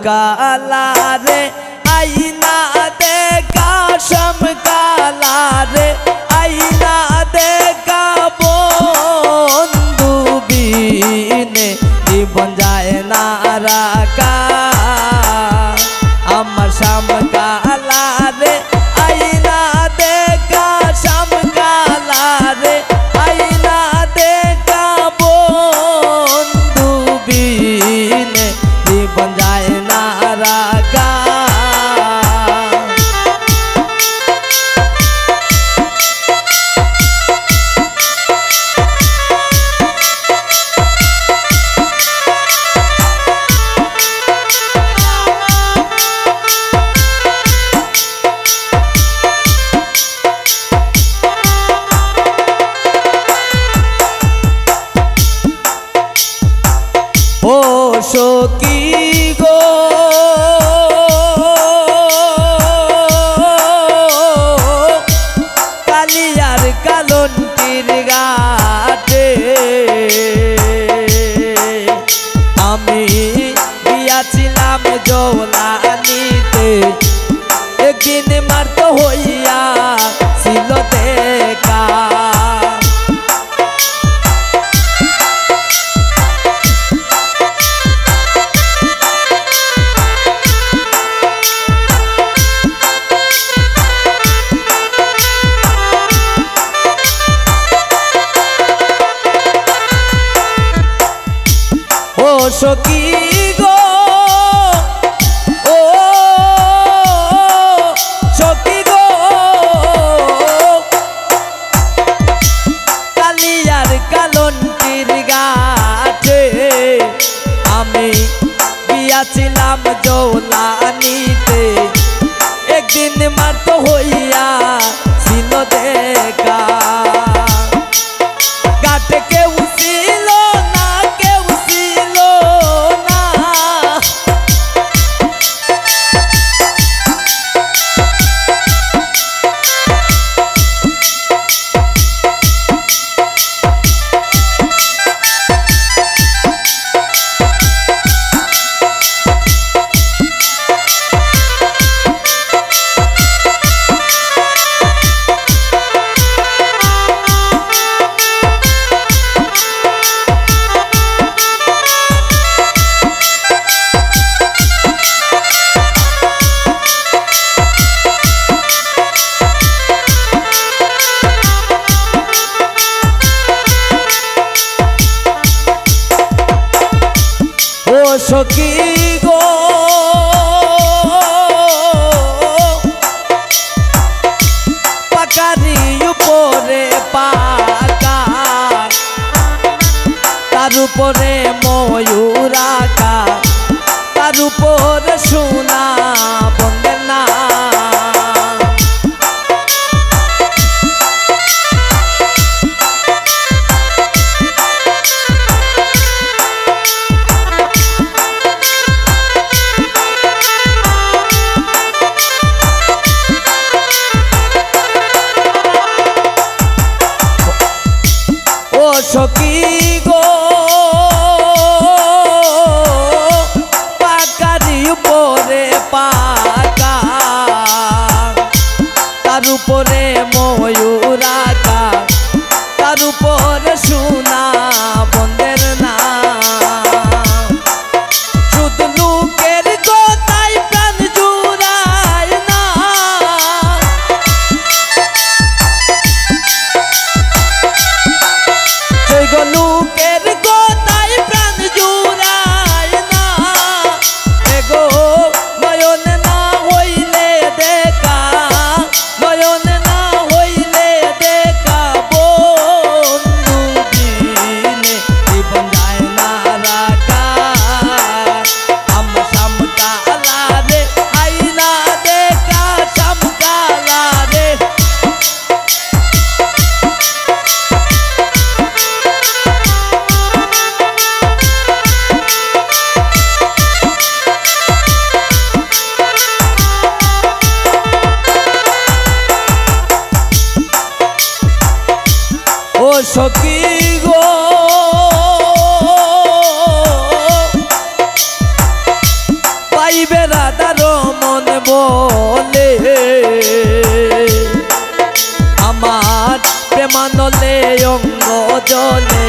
काला रे आईना देखा शम काला रे आईना देखा बंधु बिने जीवन जाए ना राखा আমার শাম কালা রে আইনা দেখা শাম কালা রে আইনা দেখা বন্ধু বিনে জীবন যায় না রাখা ও সখী গো কালিয়ার কালন্টির ঘাটে আমি গিয়াছিলাম জৌলানিতে একদিন মার্ত হইয়া ছিল দেখা সখী গো ও সখী গো কালিয়ার কালন্টির ঘাটে আমি গিয়াছিলাম জৌলানিতে একদিন মার্ত হইয়া ছিল দেখা ঘাটে কেউ ছিল না কেউ ছিল না সখী গো পাকারি উপরে পাকা তার উপরে ময়ূর আঁকা তার উপরে সোনা বন্ধের না সখী গো পাকারি উপরে পাকা তার উপরে ময়ূর আঁকা তার উপরে সোনা বন্ধের না শুধু লোকের কথাই প্রাণ জুড়ায় না লোকের কথাই প্রাণ জুড়ায় না এগো নয়ন না হইলে দেখা নয়ন না হইলে দেখা বন্ধু বিনে জীবন যায় না রাখা আমার শাম কালা রে আইনা দেখা শাম কালা রে ও সখী গো রাধারো মন বলে আমার প্রেমানলে অঙ্গ জলে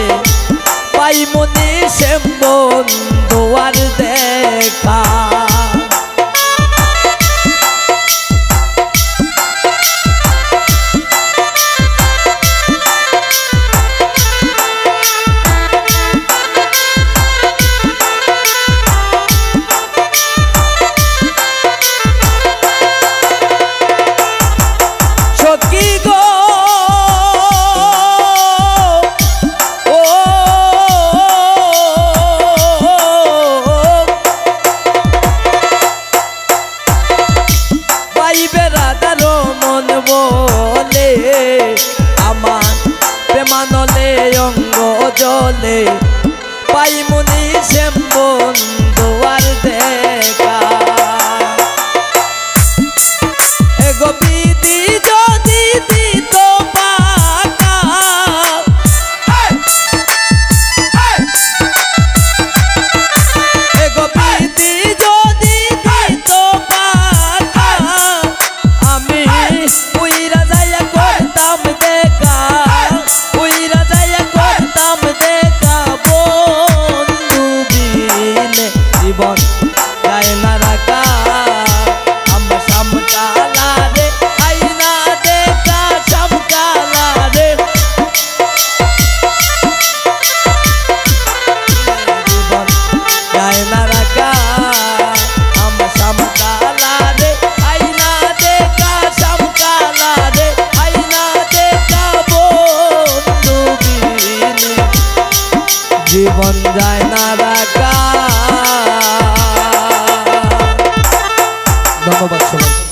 পাইমনি শ্যাম বন্ধুয়ার দেখা বলে আমার প্রেমানলে অঙ্গ জলে পাইমনি শ্যাম বন্ধুয়ার দেখা এগো বিধি যদি দিত পাকা এগো বিধি যদি দিত পাকা আমি উইরা যাইয়া করতাম দেখা উইরা যাইয়া করতাম দেখা বন্ধু বিনে জীবন যায় না রাখা আমরা সামকালা রে আইনা দেখা সামকালা রে জীবন যায় না রাখা আমরা সামকালা রে আইনা দেখা সামকালা রে আইনা দেখা বন্ধু বিনে জীবন যায় না রাখা। ধন্যবাদ সবাই।